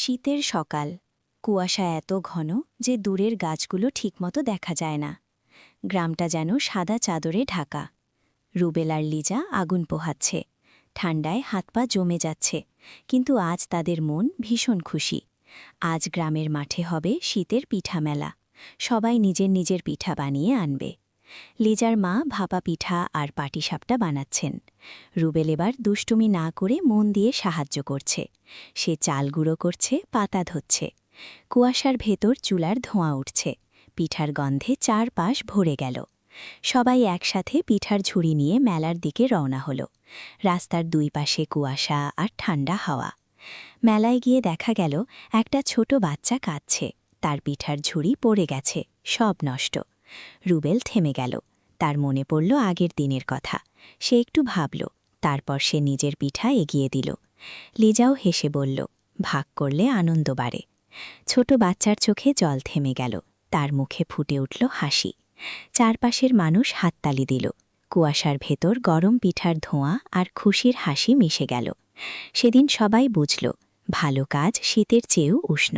শীতের সকাল, কুয়াশা এত ঘন যে দূরের গাছগুলো ঠিকমতো দেখা যায় না। গ্রামটা যেন সাদা চাদরে ঢাকা। রুবেল আর লিজা আগুন পোহাচ্ছে। ঠান্ডায় হাত পা জমে যাচ্ছে, কিন্তু আজ তাদের মন ভীষণ খুশি। আজ গ্রামের মাঠে হবে শীতের পিঠা মেলা। সবাই নিজের নিজের পিঠা বানিয়ে আনবে। লিজার মা ভাপা পিঠা আর পাটিসাপটা বানাচ্ছেন। রুবেল এবার দুষ্টুমি না করে মন দিয়ে সাহায্য করছে। সে চাল গুঁড়ো করছে, পাতা ধুচ্ছে। কুয়াশার ভেতর চুলার ধোঁয়া উঠছে। পিঠার গন্ধে চারপাশ ভরে গেল। সবাই একসাথে পিঠার ঝুড়ি নিয়ে মেলার দিকে রওনা হল। রাস্তার দুই পাশে কুয়াশা আর ঠান্ডা হাওয়া। মেলায় গিয়ে দেখা গেল একটা ছোট বাচ্চা কাঁদছে। তার পিঠার ঝুড়ি পড়ে গেছে, সব নষ্ট। রুবেল থেমে গেল। তার মনে পড়ল আগের দিনের কথা। সে একটু ভাবল, তারপর সে নিজের পিঠা এগিয়ে দিল। লিজাও হেসে বলল, ভাগ করলে আনন্দ বাড়ে। ছোট বাচ্চার চোখে জল থেমে গেল। তার মুখে ফুটে উঠল হাসি। চারপাশের মানুষ হাততালি দিল। কুয়াশার ভেতর গরম পিঠার ধোঁয়া আর খুশির হাসি মিশে গেল। সেদিন সবাই বুঝল, ভালো কাজ শীতের চেয়েও উষ্ণ।